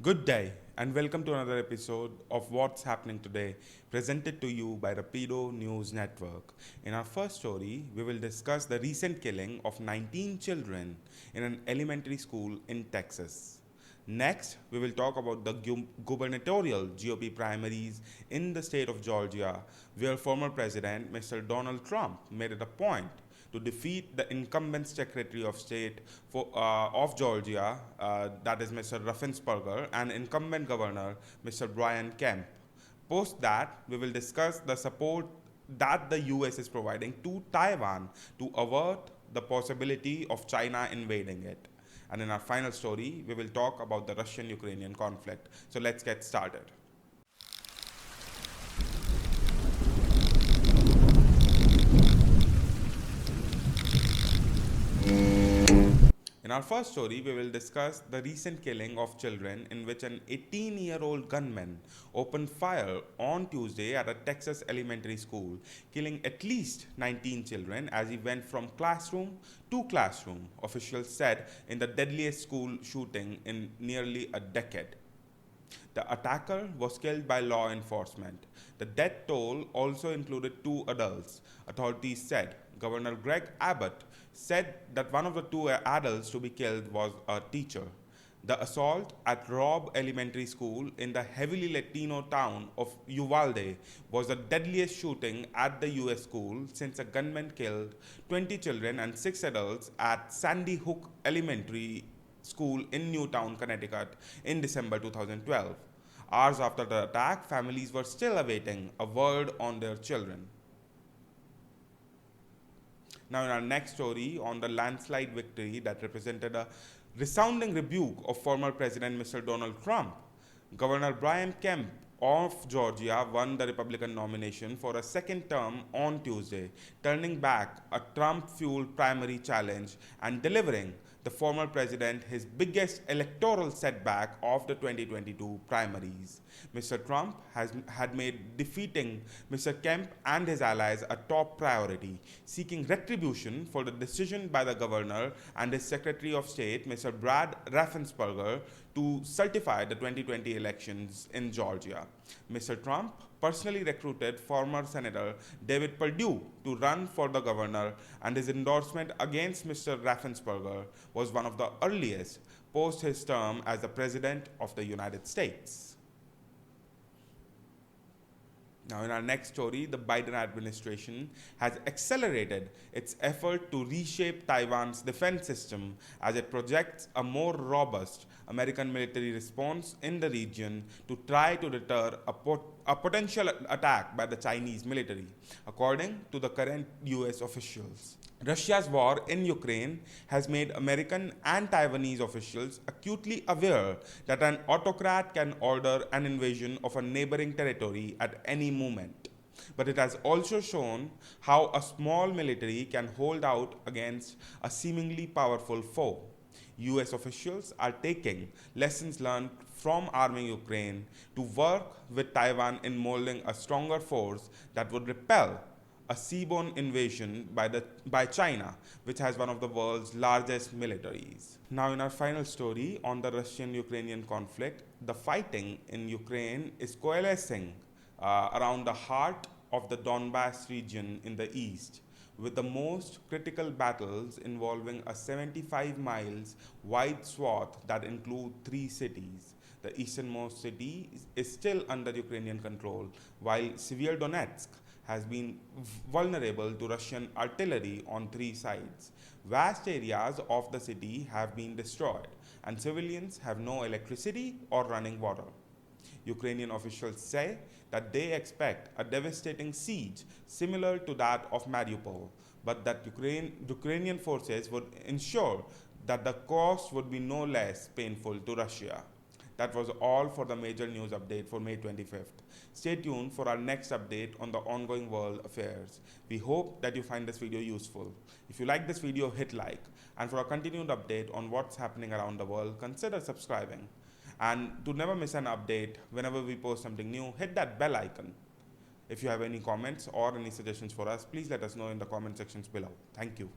Good day and welcome to another episode of What's Happening Today, presented to you by Rapido News Network. In our first story, we will discuss the recent killing of 19 children in an elementary school in Texas. Next, we will talk about the gubernatorial GOP primaries in the state of Georgia, where former President Mr. Donald Trump made it a point to defeat the incumbent Secretary of State of Georgia, that is Mr. Raffensperger, and incumbent Governor Mr. Brian Kemp. Post that, we will discuss the support that the US is providing to Taiwan to avert the possibility of China invading it. And in our final story, we will talk about the Russian Ukrainian conflict. So let's get started. In our first story, we will discuss the recent killing of children in which an 18-year-old gunman opened fire on Tuesday at a Texas elementary school, killing at least 19 children as he went from classroom to classroom, officials said, in the deadliest school shooting in nearly a decade. The attacker was killed by law enforcement. The death toll also included 2 adults, authorities said. Governor Greg Abbott said that one of the 2 adults to be killed was a teacher. The assault at Robb Elementary School in the heavily Latino town of Uvalde was the deadliest shooting at the US school since a gunman killed 20 children and 6 adults at Sandy Hook Elementary School in Newtown, Connecticut in December 2012. Hours after the attack, families were still awaiting a word on their children. Now, in our next story on the landslide victory that represented a resounding rebuke of former President Mr. Donald Trump, Governor Brian Kemp of Georgia won the Republican nomination for a second term on Tuesday, turning back a Trump-fueled primary challenge and delivering the former president his biggest electoral setback of the 2022 primaries. Mr. Trump had made defeating Mr. Kemp and his allies a top priority, seeking retribution for the decision by the governor and his Secretary of State, Mr. Brad Raffensperger, to certify the 2020 elections in Georgia. Mr. Trump personally recruited former Senator David Perdue to run for the governor, and his endorsement against Mr. Raffensperger was one of the earliest post his term as the President of the United States. Now, in our next story, the Biden administration has accelerated its effort to reshape Taiwan's defense system as it projects a more robust American military response in the region to try to deter a potential attack by the Chinese military, according to the current US officials. Russia's war in Ukraine has made American and Taiwanese officials acutely aware that an autocrat can order an invasion of a neighboring territory at any moment. But it has also shown how a small military can hold out against a seemingly powerful foe. US officials are taking lessons learned from arming Ukraine to work with Taiwan in molding a stronger force that would repel a seaborne invasion by China, which has one of the world's largest militaries. Now, in our final story on the Russian-Ukrainian conflict, the fighting in Ukraine is coalescing around the heart of the Donbass region in the east, with the most critical battles involving a 75 miles wide swath that include 3 cities. The easternmost city is still under Ukrainian control, while Severodonetsk has been vulnerable to Russian artillery on 3 sides. Vast areas of the city have been destroyed, and civilians have no electricity or running water. Ukrainian officials say that they expect a devastating siege similar to that of Mariupol, but that Ukrainian forces would ensure that the cost would be no less painful to Russia. That was all for the major news update for May 25th. Stay tuned for our next update on the ongoing world affairs. We hope that you find this video useful. If you like this video, hit like. And for a continued update on what's happening around the world, consider subscribing. And to never miss an update, whenever we post something new, hit that bell icon. If you have any comments or any suggestions for us, please let us know in the comment sections below. Thank you.